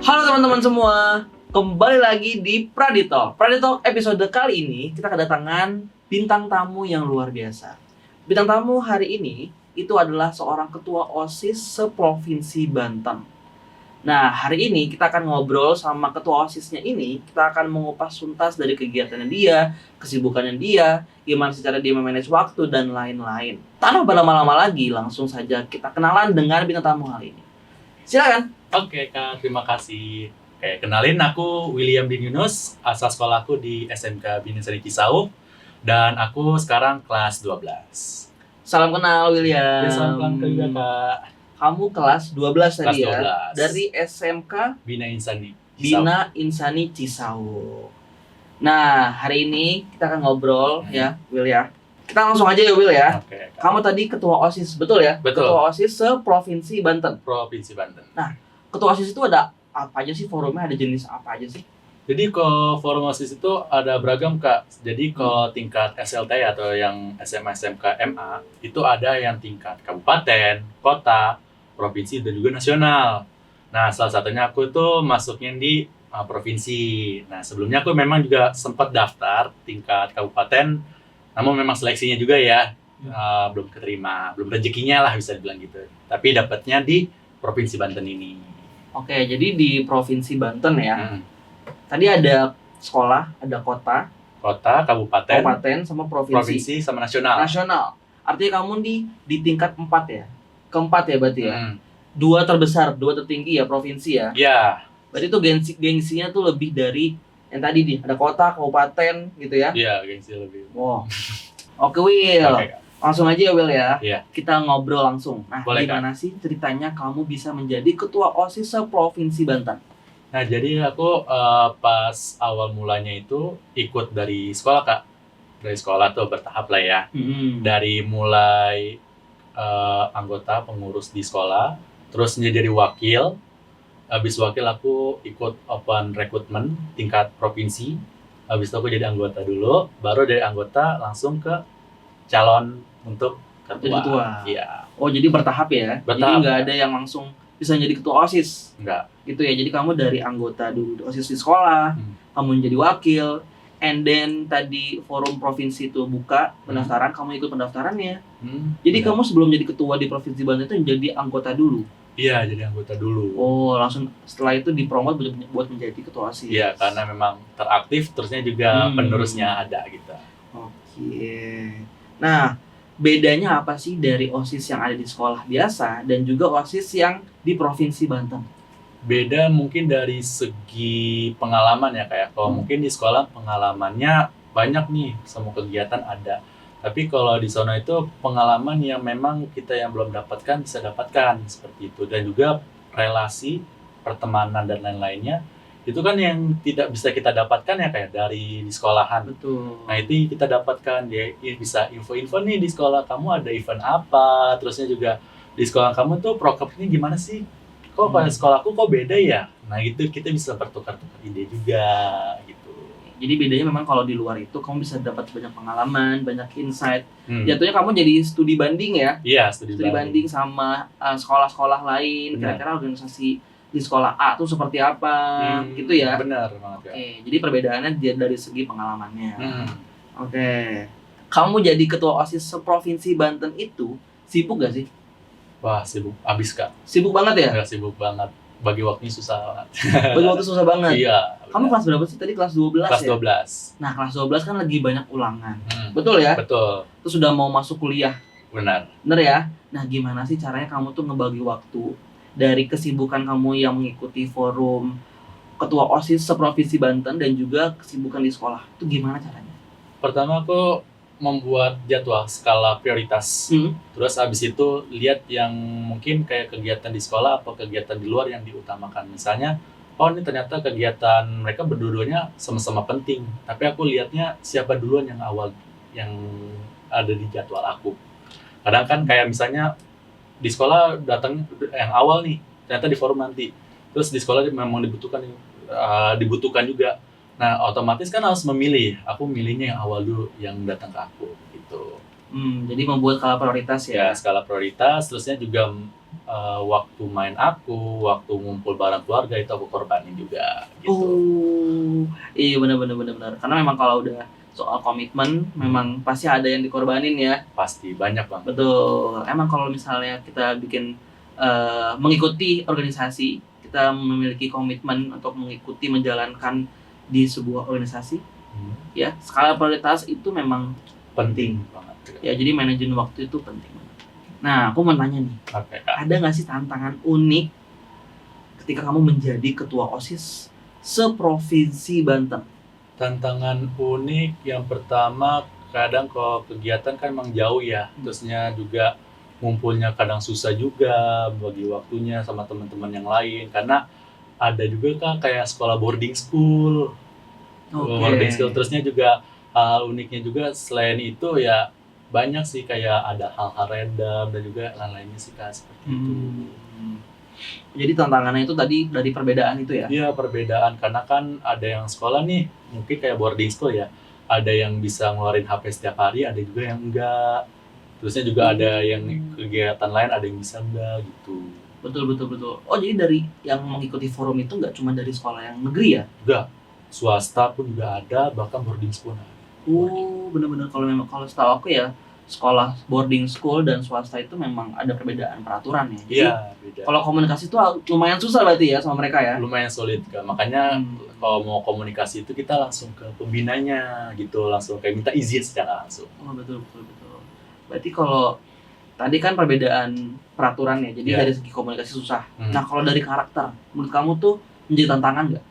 Halo teman-teman semua, kembali lagi di Pradito episode kali ini kita kedatangan bintang tamu yang luar biasa. Bintang tamu hari ini itu adalah seorang ketua OSIS seprovinsi Banten. Nah, hari ini kita akan ngobrol sama ketua OSISnya ini. Kita akan mengupas tuntas dari kegiatannya dia, kesibukannya dia, gimana secara dia memanage waktu, dan lain-lain. Tanpa berlama-lama lagi, langsung saja kita kenalan dengan bintang tamu hari ini. Silakan. Oke Kak, terima kasih. Kenalin aku William Bin Yunus, asal sekolahku di SMK Bina Sari Cisauk, dan aku sekarang kelas 12. Salam kenal William. Salam kenal juga Kak. Kamu kelas 12 tadi ya? Kelas 12. Dari SMK Bina Insani Cisauk. Bina Insani Cisauk. Nah, hari ini kita akan ngobrol ya, Will ya. Kita langsung aja ya, Will ya. Oke, Kak. Kamu tadi ketua OSIS, betul ya? Betul. Ketua OSIS seprovinsi Banten. Provinsi Banten. Ketua OSIS itu ada apa aja sih forumnya? Ada jenis apa aja sih? Jadi kalau forum OSIS itu ada beragam Kak. Jadi kalau tingkat SLT atau yang SMA SMK MA itu ada yang tingkat kabupaten, kota, provinsi dan juga nasional. Nah, salah satunya aku tuh masuknya di provinsi. Nah, sebelumnya aku memang juga sempat daftar tingkat kabupaten, namun memang seleksinya juga ya belum keterima, belum rezekinya lah bisa dibilang gitu. Tapi dapatnya di provinsi Banten ini. Oke, jadi di provinsi Banten ya. Tadi ada sekolah, ada kota, Kabupaten, sama provinsi sama nasional. Nasional. Artinya kamu di tingkat 4 ya. Keempat ya berarti ya. Hmm. Dua terbesar, dua tertinggi ya provinsi ya. Ya, Berarti itu gengsinya tuh lebih dari yang tadi nih, ada kota, kabupaten gitu ya. iya gengsi lebih. Wow. Oke Will, Oke, Kak. langsung aja ya Will ya. Iya. Kita ngobrol langsung. Nah, Boleh, gimana sih ceritanya kamu bisa menjadi ketua OSIS seprovinsi Banten? Nah, jadi aku pas awal mulanya itu ikut dari sekolah Kak. Dari sekolah tuh bertahap lah ya. Dari mulai anggota pengurus di sekolah, terus jadi wakil. Habis wakil aku ikut open recruitment tingkat provinsi. Habis itu aku jadi anggota dulu, baru dari anggota langsung ke calon untuk ketua. Jadi ketua. Iya, Oh, jadi bertahap ya. Jadi Bertahap. nggak ada yang langsung bisa jadi ketua OSIS enggak. gitu ya. Jadi kamu dari anggota dulu OSIS di sekolah, kamu menjadi wakil, and then tadi forum provinsi itu buka pendaftaran, kamu ikut pendaftarannya. Jadi Benar. kamu sebelum jadi ketua di provinsi Banten itu jadi anggota dulu. Iya, jadi anggota dulu. Oh, langsung setelah itu dipromot buat menjadi ketua OSIS. Iya, karena memang teraktif, terusnya juga penerusnya ada gitu. Oke. Nah, bedanya apa sih dari OSIS yang ada di sekolah biasa dan juga OSIS yang di provinsi Banten? Beda mungkin dari segi pengalaman ya kayak kalau mungkin di sekolah pengalamannya banyak nih, semua kegiatan ada. Tapi kalau di sana itu pengalaman yang memang kita yang belum dapatkan bisa dapatkan seperti itu, dan juga relasi pertemanan dan lain-lainnya itu kan yang tidak bisa kita dapatkan ya kayak dari di sekolahan. Betul. Nah, itu kita dapatkan ya, bisa info-info nih di sekolah kamu ada event apa, terusnya juga di sekolah kamu tuh prokopnya gimana sih, kok pada sekolahku kok beda ya. Nah, itu kita bisa bertukar-tukar ide juga gitu. Jadi bedanya memang kalau di luar itu kamu bisa dapat banyak pengalaman, banyak insight. Hmm. Jatuhnya kamu jadi studi banding ya. Iya, studi Banding sama sekolah-sekolah lain. Benar. Kira-kira organisasi di sekolah A tuh seperti apa gitu ya. Benar banget ya. Oke, jadi perbedaannya dari segi pengalamannya. Hmm. Oke. Kamu jadi ketua OSIS seprovinsi Banten itu sibuk gak sih? Wah, sibuk abis Kak. Sibuk banget ya? Nggak sibuk banget. Bagi waktunya susah banget. Bagi waktu susah banget. Iya. Kamu kelas berapa sih? Tadi kelas 12 kelas ya? 12. Nah, kelas 12 kan lagi banyak ulangan. Hmm. Betul ya? Betul. Terus sudah mau masuk kuliah. Benar. Bener ya? Nah, gimana sih caranya kamu tuh ngebagi waktu dari kesibukan kamu yang mengikuti forum ketua OSIS seprovinsi Banten dan juga kesibukan di sekolah? Itu gimana caranya? Pertama aku membuat jadwal skala prioritas. Terus abis itu lihat yang mungkin kayak kegiatan di sekolah atau kegiatan di luar yang diutamakan. Misalnya, oh ini ternyata kegiatan mereka berdua-duanya sama-sama penting. Tapi aku lihatnya siapa duluan yang awal yang ada di jadwal aku. Kadang kan kayak misalnya di sekolah datang yang awal nih, ternyata di forum nanti. Terus di sekolah memang dibutuhkan juga. Nah, otomatis kan harus memilih. Aku milihnya yang awal dulu, yang datang ke aku gitu. Jadi membuat skala prioritas ya. Ya, skala prioritas, terusnya juga waktu main aku, waktu ngumpul bareng keluarga itu aku korbanin juga gitu. Oh, iya benar. Karena memang kalau udah soal komitmen, memang pasti ada yang dikorbanin ya. Pasti banyak banget. Betul. Emang kalau misalnya kita bikin mengikuti organisasi, kita memiliki komitmen untuk mengikuti menjalankan di sebuah organisasi, ya skala prioritas itu memang Penting banget. ya. Jadi manajemen waktu itu penting banget. Nah, aku mau tanya nih, Oke, Kak. ada nggak sih tantangan unik ketika kamu menjadi ketua OSIS seprovinsi Banten? Tantangan unik yang pertama, kadang kalau kegiatan kan emang jauh ya, terusnya juga ngumpulnya kadang susah juga bagi waktunya sama teman-teman yang lain, karena ada juga kan kayak sekolah boarding school. Boarding school terusnya juga hal uniknya juga selain itu ya banyak sih, kayak ada hal-hal random dan juga lain-lainnya sih Kak, seperti itu. Jadi tantangannya itu tadi dari perbedaan itu ya? Iya, perbedaan karena kan ada yang sekolah nih mungkin kayak boarding school ya, ada yang bisa ngeluarin HP setiap hari, ada juga yang enggak. Terusnya juga ada yang kegiatan lain, ada yang bisa enggak gitu. Betul. Oh, jadi dari yang mengikuti forum itu nggak cuma dari sekolah yang negeri ya? Enggak, swasta pun juga ada, bahkan boarding school ada. Oh, benar. Kalau setahu aku ya, sekolah boarding school dan swasta itu memang ada perbedaan peraturan ya. Jadi Iya, beda. kalau komunikasi itu lumayan susah berarti ya sama mereka ya? Lumayan sulit Kak, makanya kalau mau komunikasi itu kita langsung ke pembinanya gitu, langsung kayak minta izin secara langsung. Oh, betul. Berarti kalau tadi kan perbedaan peraturan ya, jadi Iya. dari segi komunikasi susah. Nah, kalau dari karakter, menurut kamu tuh menjadi tantangan nggak?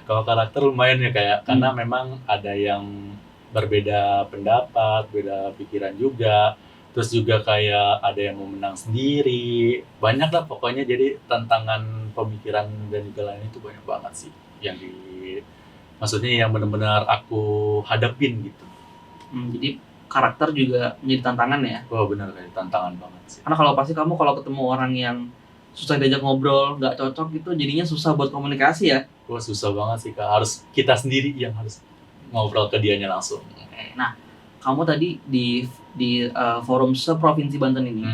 Kalau karakter lumayan ya kayak, karena memang ada yang berbeda pendapat, beda pikiran juga, terus juga kayak ada yang mau menang sendiri, banyak lah pokoknya. Jadi tantangan pemikiran dan juga lain itu banyak banget sih yang maksudnya yang benar-benar aku hadapin gitu. Jadi karakter juga menjadi tantangan ya? Wah benar, kayak tantangan banget sih. Karena kalau pasti kamu kalau ketemu orang yang susah diajak ngobrol, nggak cocok gitu, jadinya susah buat komunikasi ya? Wah susah banget sih Kak, harus kita sendiri yang harus ngobrol ke dianya langsung. Nah, kamu tadi di forum seprovinsi Banten ini,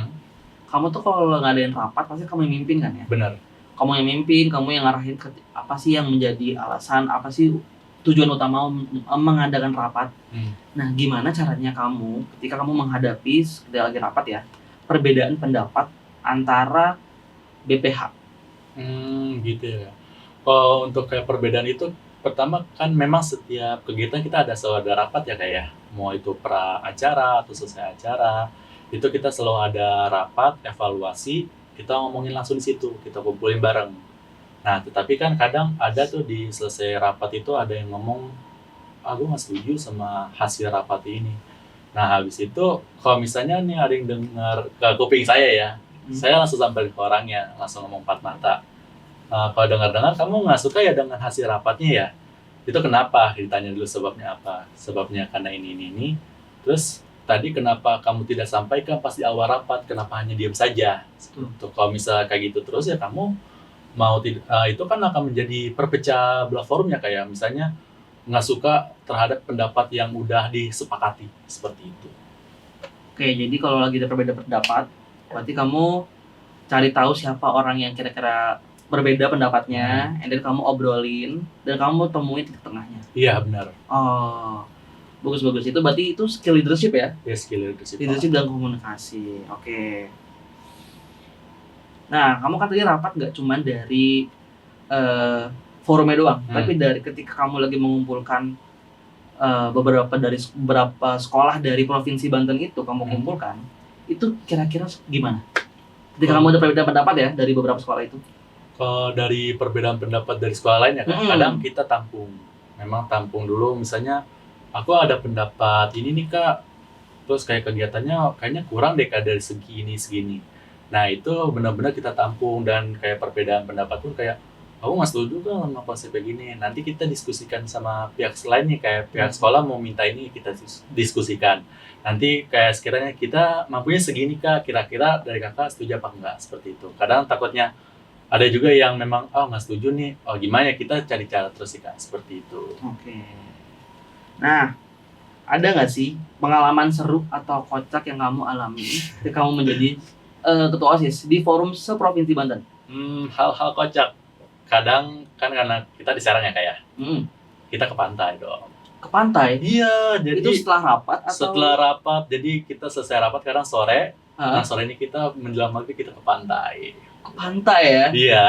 kamu tuh kalau ngadain rapat pasti kamu yang mimpin kan ya? Benar. Kamu yang mimpin, kamu yang ngarahin apa sih yang menjadi alasan, apa sih tujuan utama mengadakan rapat. Nah, gimana caranya kamu ketika kamu menghadapi ketika lagi rapat ya, perbedaan pendapat antara BPH? Gitu ya. Kalau untuk kayak perbedaan itu, pertama kan memang setiap kegiatan kita ada selalu ada rapat ya kayak, mau itu pra acara atau selesai acara, itu kita selalu ada rapat evaluasi, kita ngomongin langsung di situ, kita kumpulin bareng. Nah, tetapi kan kadang ada tuh di selesai rapat itu ada yang ngomong, gue nggak setuju sama hasil rapat ini. Nah, habis itu kalau misalnya nih ada yang dengar ke kuping saya ya, saya langsung samperin ke orangnya, langsung ngomong empat mata. Kalau dengar-dengar kamu nggak suka ya dengan hasil rapatnya ya, itu kenapa? Ditanya dulu sebabnya apa? Sebabnya karena ini. Terus tadi kenapa kamu tidak sampaikan pas di awal rapat? Kenapa hanya diam saja? Tuh, kalau misalnya kayak gitu terus ya kamu mau itu kan akan menjadi perpecah belah forumnya, kayak misalnya nggak suka terhadap pendapat yang udah disepakati seperti itu. Oke, jadi kalau lagi ada perbedaan pendapat, berarti kamu cari tahu siapa orang yang kira-kira berbeda pendapatnya, and then kamu obrolin dan kamu temuin titik tengahnya. Iya benar. Oh, bagus. Itu berarti itu skill leadership ya? Ya, skill leadership. Leadership dan komunikasi. Oke. Nah, kamu kan tadi rapat nggak cuma dari forumnya doang, tapi dari ketika kamu lagi mengumpulkan beberapa sekolah dari provinsi Banten itu kamu kumpulkan, itu kira-kira gimana? Ketika kamu ada perbedaan pendapat ya dari beberapa sekolah itu? Kalau dari perbedaan pendapat dari sekolah lain ya kan, kadang kita tampung. Memang tampung dulu, misalnya aku ada pendapat ini nih Kak, terus kayak kegiatannya kayaknya kurang deh Kak dari segini. Nah itu benar-benar kita tampung, dan kayak perbedaan pendapat pun kayak, aku nggak setuju kan sama konsep kayak gini. Nanti kita diskusikan sama pihak lainnya, kayak pihak sekolah mau minta ini kita diskusikan. Nanti kayak sekiranya kita mampunya segini Kak, kira-kira dari Kakak setuju apa enggak, seperti itu. Kadang takutnya ada juga yang memang nggak setuju nih, gimana ya, kita cari cara terus sih Kak, seperti itu. Oke. Nah, ada nggak sih pengalaman seru atau kocak yang kamu alami ketika kamu menjadi ketua OSIS di forum seprovinsi Banten? Hal-hal kocak. Kadang kan karena kita di Serang ya kayak Mm. kita ke pantai dong. Ke pantai? Iya, jadi Itu setelah rapat atau? setelah rapat, jadi kita selesai rapat kadang sore. Hah? Nah sore ini kita menjelang maghrib kita ke pantai. Ke pantai ya? Iya.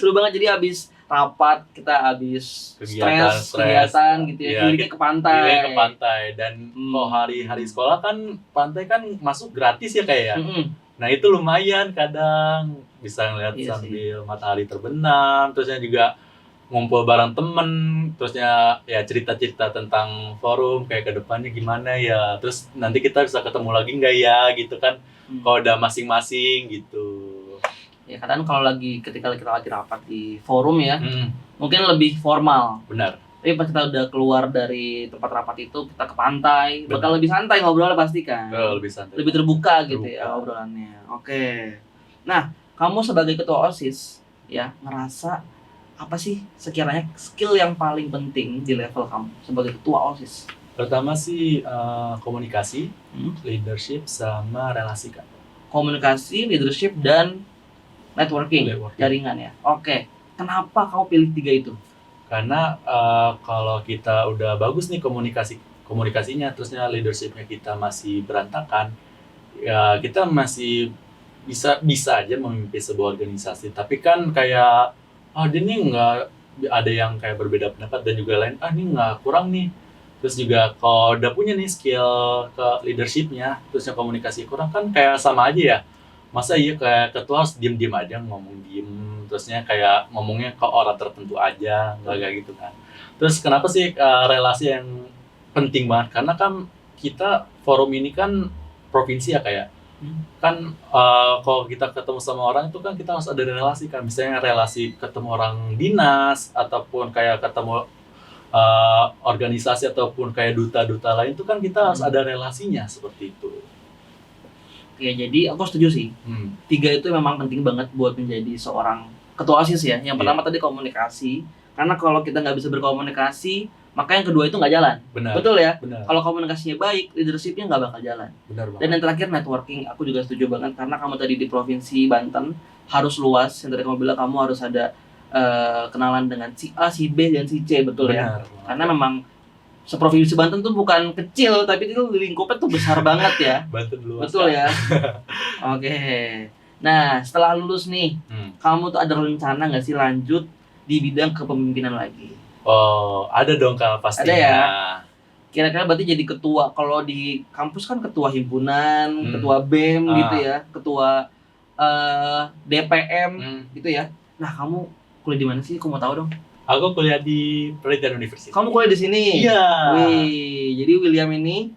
Seru banget, jadi habis rapat kita habis Stres, kegiatan gitu ya, iya, healingnya ke pantai. Healing ke pantai dan kalau Hmm. hari-hari sekolah kan pantai kan masuk gratis ya kayak ya. Mm-mm. Nah itu lumayan kadang bisa ngeliat Iya sambil matahari terbenam, terusnya juga ngumpul bareng temen, terusnya ya cerita-cerita tentang forum kayak ke depannya gimana ya, terus nanti kita bisa ketemu lagi nggak ya gitu kan, kalau udah masing-masing gitu. Ya kadang kalau ketika kita lagi rapat di forum ya, Hmm, mungkin lebih formal. benar. Tapi pas kita udah keluar dari tempat rapat itu, kita ke pantai, Benar. bakal lebih santai ngobrolnya pasti kan. Lebih santai. Lebih terbuka gitu Terbuka. ya obrolannya. Oke. Nah, kamu sebagai ketua OSIS ya, ngerasa apa sih sekiranya skill yang paling penting di level kamu sebagai ketua OSIS? Pertama sih komunikasi, Hmm? leadership sama relasi kan. Komunikasi, leadership, dan networking, Networking. jaringan ya. Oke. Kenapa kamu pilih 3 itu? Karena kalau kita udah bagus nih komunikasinya, terusnya leadershipnya kita masih berantakan, ya kita masih bisa aja memimpin sebuah organisasi. Tapi kan kayak dia nih nggak, ada yang kayak berbeda pendapat dan juga lain ini nggak, kurang nih. Terus juga kalau udah punya nih skill ke leadershipnya, terusnya komunikasi kurang kan kayak sama aja ya. Masa iya kayak ketua harus diem-diem aja ngomong diem, terusnya kayak ngomongnya ke orang tertentu aja, nggak kayak gitu kan. Terus kenapa sih relasi yang penting banget? Karena kan kita forum ini kan provinsi ya kayak kan kalau kita ketemu sama orang itu kan kita harus ada relasi kan, misalnya relasi ketemu orang dinas ataupun kayak ketemu organisasi ataupun kayak duta-duta lain itu kan kita harus ada relasinya seperti itu. Ya jadi aku setuju sih. 3 itu memang penting banget buat menjadi seorang ketua OSIS ya. Yang pertama tadi komunikasi, karena kalau kita nggak bisa berkomunikasi, maka yang kedua itu nggak jalan. Benar. Betul ya? Benar. Kalau komunikasinya baik, leadershipnya nggak bakal jalan. Benar banget. Dan yang terakhir networking, aku juga setuju banget karena kamu tadi di provinsi Banten harus luas. Yang tadi kamu bilang kamu harus ada kenalan dengan si A, si B, dan si C, betul ya? Benar. Karena memang seprovinsi Banten tuh bukan kecil, tapi itu lingkupnya tuh besar banget ya. Banten luas. Betul Kak. ya. Oke. Nah, setelah lulus nih, kamu tuh ada rencana nggak sih lanjut di bidang kepemimpinan lagi? Oh, ada dong Kak pastinya. Ada ya? Kira-kira berarti jadi ketua, kalau di kampus kan ketua himpunan, ketua BEM gitu ya, ketua DPM gitu ya. Nah, kamu kuliah di mana sih? Aku mau tahu dong. Aku kuliah di Penelitian University. Kamu kuliah di sini? Iya. Wih, jadi William ini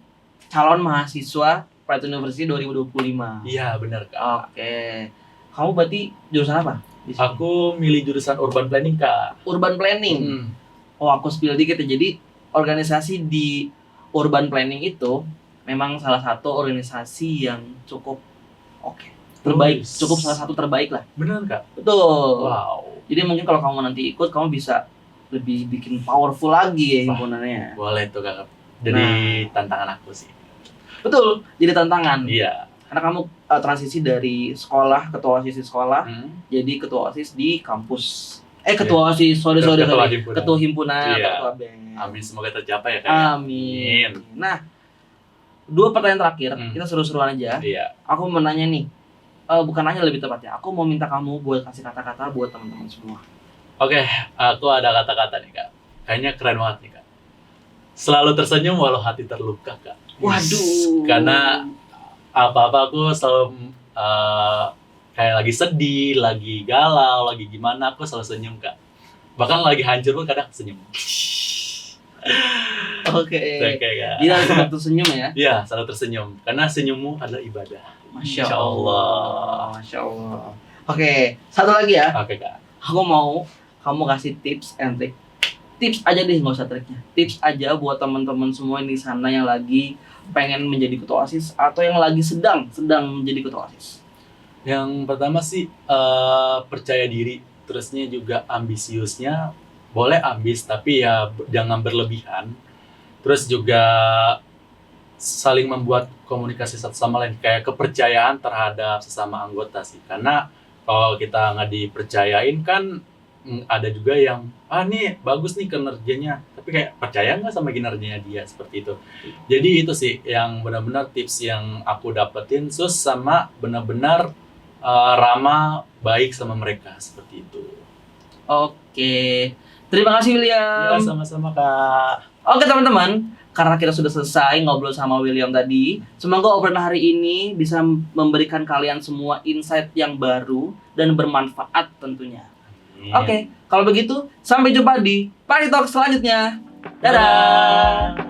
calon mahasiswa Penelitian University 2025. Iya, benar Kak. Oke. Kamu berarti jurusan apa? Di sini? Aku milih jurusan Urban Planning Kak. Urban Planning. Oh, aku spill dikit ya. Jadi organisasi di Urban Planning itu memang salah satu organisasi yang cukup terbaik, cukup salah satu terbaik lah. Benar Kak. Betul. Wow. Jadi mungkin kalau kamu nanti ikut, kamu bisa lebih bikin powerful lagi ya himpunannya. Boleh tuh Kak. Jadi tantangan aku sih. Betul, jadi tantangan. Iya. Karena kamu transisi dari sekolah, ketua OSIS di sekolah, jadi ketua OSIS di kampus. Ketua OSIS, sorry. Ketua himpunan Iya. atau ketua BEM. Amin, semoga tercapai ya Kak. Amin. Nah, 2 pertanyaan terakhir, kita seru-seruan aja. Iya. Aku mau nanya nih, bukan nanya lebih tepatnya, aku mau minta kamu buat kasih kata-kata buat teman-teman semua. Oke, aku ada kata-kata nih Kak. Kayaknya keren banget nih Kak. Selalu tersenyum walau hati terluka Kak. Waduh. Karena apa-apa aku selalu kayak lagi sedih, lagi galau, lagi gimana aku selalu senyum Kak. Bahkan lagi hancur pun kadang senyum. Oke. Kak. Jadi harus tetap tersenyum ya. Iya, selalu tersenyum. Karena senyummu adalah ibadah. Masya Allah. Masya Allah. Oke, satu lagi ya. Oke Kak. Aku mau kamu kasih tips and trick. Tips aja deh, nggak usah triknya. Tips aja buat teman-teman semua di sana yang lagi pengen menjadi ketua OSIS atau yang lagi sedang menjadi ketua OSIS. Yang pertama sih percaya diri, terusnya juga ambisiusnya boleh ambis tapi ya jangan berlebihan. Terus juga saling membuat komunikasi satu sama lain, kayak kepercayaan terhadap sesama anggota sih. Karena kalau kita nggak dipercayain kan ada juga yang nih bagus nih kinerjanya, tapi kayak percaya nggak sama kinerjanya dia, seperti itu. Jadi itu sih yang benar-benar tips yang aku dapetin, sus sama benar-benar ramah baik sama mereka, seperti itu. Oke. Terima kasih Ya, William. sama-sama Kak. Oke teman-teman, karena kita sudah selesai ngobrol sama William tadi, semoga obrolan hari ini bisa memberikan kalian semua insight yang baru dan bermanfaat tentunya. Oke, kalau begitu sampai jumpa di Party Talk selanjutnya. Dadah.